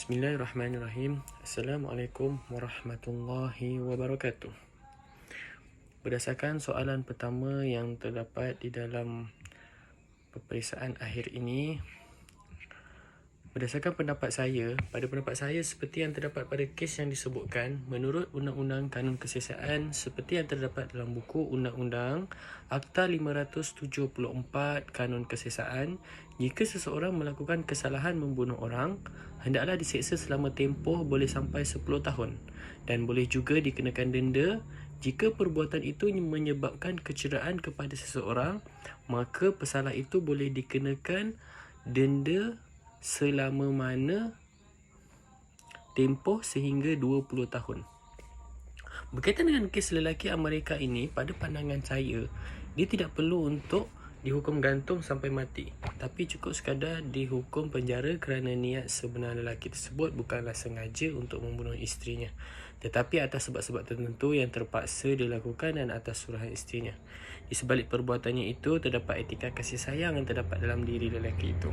Bismillahirrahmanirrahim. Assalamualaikum warahmatullahi wabarakatuh. Berdasarkan soalan pertama yang terdapat di dalam peperiksaan akhir ini, berdasarkan pendapat saya, seperti yang terdapat pada kes yang disebutkan, menurut Undang-Undang Kanun Kesiasaan seperti yang terdapat dalam buku Undang-Undang Akta 574 Kanun Kesiasaan, jika seseorang melakukan kesalahan membunuh orang, hendaklah diseksa selama tempoh boleh sampai 10 tahun dan boleh juga dikenakan denda. Jika perbuatan itu menyebabkan kecederaan kepada seseorang, maka pesalah itu boleh dikenakan denda selama mana tempoh sehingga 20 tahun. Berkaitan dengan kes lelaki Amerika ini, pada pandangan saya, dia tidak perlu untuk dihukum gantung sampai mati, tapi cukup sekadar dihukum penjara kerana niat sebenar lelaki tersebut bukanlah sengaja untuk membunuh isterinya, tetapi atas sebab-sebab tertentu yang terpaksa dilakukan dan atas suruhan isterinya. Di sebalik perbuatannya itu, terdapat etika kasih sayang yang terdapat dalam diri lelaki itu.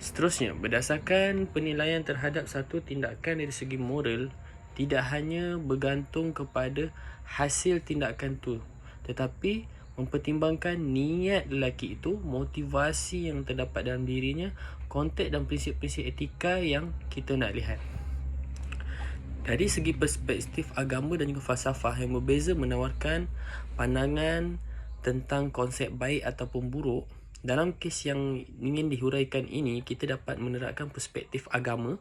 Seterusnya, berdasarkan penilaian terhadap satu tindakan dari segi moral, tidak hanya bergantung kepada hasil tindakan itu, tetapi mempertimbangkan niat lelaki itu, motivasi yang terdapat dalam dirinya, konteks dan prinsip-prinsip etika yang kita nak lihat. Dari segi perspektif agama dan juga falsafah yang berbeza menawarkan pandangan tentang konsep baik ataupun buruk. Dalam kes yang ingin dihuraikan ini, kita dapat menerapkan perspektif agama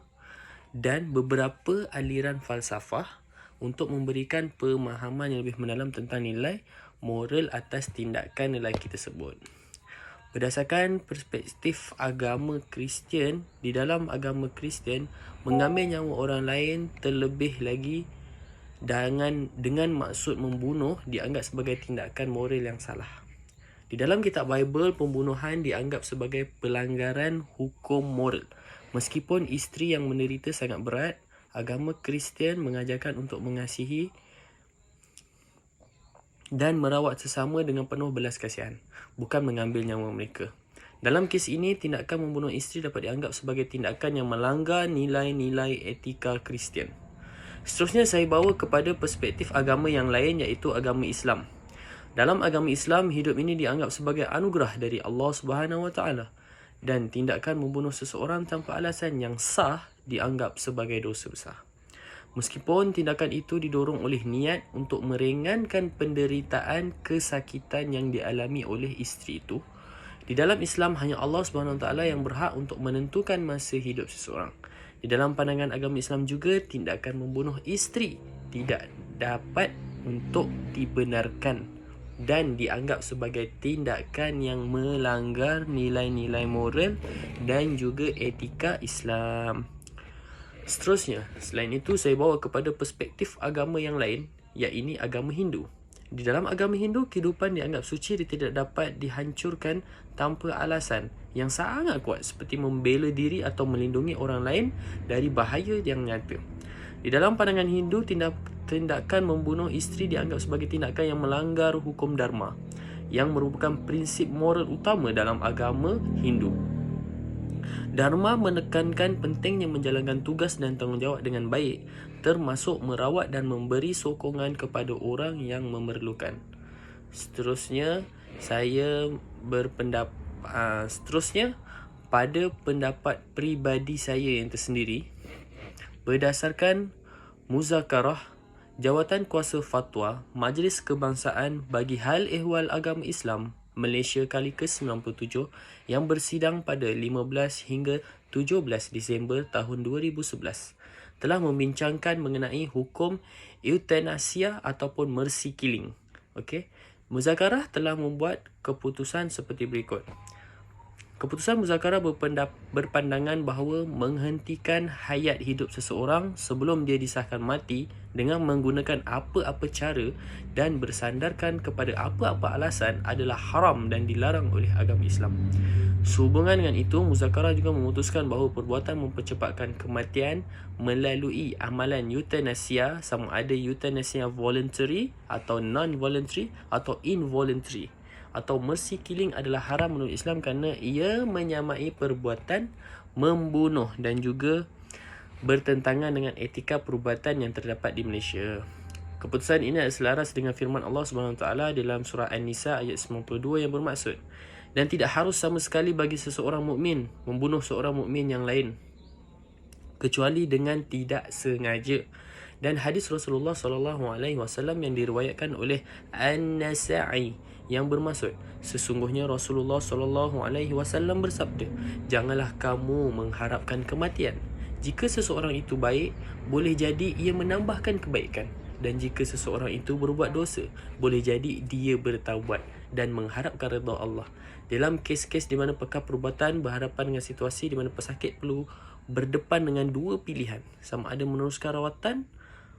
dan beberapa aliran falsafah untuk memberikan pemahaman yang lebih mendalam tentang nilai moral atas tindakan lelaki tersebut. Berdasarkan perspektif agama Kristian, di dalam agama Kristian, mengambil nyawa orang lain terlebih lagi dengan maksud membunuh dianggap sebagai tindakan moral yang salah. Di dalam kitab Bible, pembunuhan dianggap sebagai pelanggaran hukum moral. Meskipun isteri yang menderita sangat berat, agama Kristian mengajarkan untuk mengasihi dan merawat sesama dengan penuh belas kasihan, bukan mengambil nyawa mereka. Dalam kes ini, tindakan membunuh isteri dapat dianggap sebagai tindakan yang melanggar nilai-nilai etika Kristian. Seterusnya, saya bawa kepada perspektif agama yang lain, iaitu agama Islam. Dalam agama Islam, hidup ini dianggap sebagai anugerah dari Allah Subhanahu Wa Taala, dan tindakan membunuh seseorang tanpa alasan yang sah dianggap sebagai dosa besar. Meskipun tindakan itu didorong oleh niat untuk meringankan penderitaan kesakitan yang dialami oleh isteri itu, di dalam Islam hanya Allah SWT yang berhak untuk menentukan masa hidup seseorang. Di dalam pandangan agama Islam juga, tindakan membunuh isteri tidak dapat untuk dibenarkan dan dianggap sebagai tindakan yang melanggar nilai-nilai moral dan juga etika Islam. Seterusnya, selain itu saya bawa kepada perspektif agama yang lain, iaitu agama Hindu. Di dalam agama Hindu, kehidupan dianggap suci dan tidak dapat dihancurkan tanpa alasan yang sangat kuat seperti membela diri atau melindungi orang lain dari bahaya yang nyata. Di dalam pandangan Hindu, tindakan membunuh isteri dianggap sebagai tindakan yang melanggar hukum Dharma, yang merupakan prinsip moral utama dalam agama Hindu. Dharma menekankan pentingnya menjalankan tugas dan tanggungjawab dengan baik, termasuk merawat dan memberi sokongan kepada orang yang memerlukan. Seterusnya, pada pendapat peribadi saya yang tersendiri, berdasarkan muzakarah Jawatan Kuasa Fatwa Majlis Kebangsaan bagi Hal Ehwal Agama Islam Malaysia kali ke-97 yang bersidang pada 15 hingga 17 Disember tahun 2011 telah membincangkan mengenai hukum eutanasia ataupun mercy killing. Muzakarah telah membuat keputusan seperti berikut. Keputusan muzakarah berpandangan bahawa menghentikan hayat hidup seseorang sebelum dia disahkan mati dengan menggunakan apa-apa cara dan bersandarkan kepada apa-apa alasan adalah haram dan dilarang oleh agama Islam. Sehubungan dengan itu, muzakarah juga memutuskan bahawa perbuatan mempercepatkan kematian melalui amalan eutanasia, sama ada eutanasia voluntary atau non-voluntary atau involuntary, atau mercy killing adalah haram menurut Islam kerana ia menyamai perbuatan membunuh dan juga bertentangan dengan etika perubatan yang terdapat di Malaysia. Keputusan ini adalah selaras dengan firman Allah SWT dalam surah An-Nisa ayat 92 yang bermaksud, dan tidak harus sama sekali bagi seseorang mukmin membunuh seorang mukmin yang lain kecuali dengan tidak sengaja. Dan hadis Rasulullah SAW yang diriwayatkan oleh An-Nasa'i yang bermaksud, sesungguhnya Rasulullah SAW bersabda, janganlah kamu mengharapkan kematian. Jika seseorang itu baik, boleh jadi ia menambahkan kebaikan. Dan jika seseorang itu berbuat dosa, boleh jadi dia bertaubat dan mengharapkan redha Allah. Dalam kes-kes di mana pakar perubatan berhadapan dengan situasi di mana pesakit perlu berdepan dengan dua pilihan, sama ada meneruskan rawatan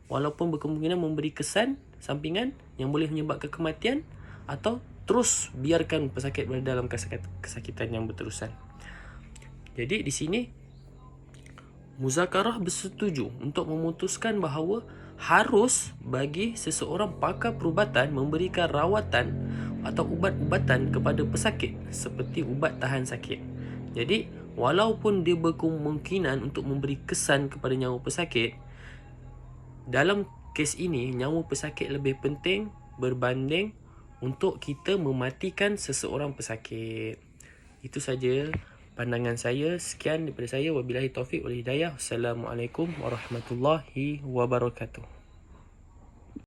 walaupun berkemungkinan memberi kesan sampingan yang boleh menyebabkan kematian, atau terus biarkan pesakit berada dalam kesakitan yang berterusan. Jadi di sini Muzakarah bersetuju untuk memutuskan bahawa harus bagi seseorang pakar perubatan memberikan rawatan atau ubat-ubatan kepada pesakit seperti ubat tahan sakit. Jadi walaupun dia berkemungkinan untuk memberi kesan kepada nyawa pesakit, dalam kes ini nyawa pesakit lebih penting berbanding untuk kita mematikan seseorang pesakit. Itu saja pandangan saya. Sekian daripada saya. Wabillahi taufiq wal hidayah. Assalamualaikum warahmatullahi wabarakatuh.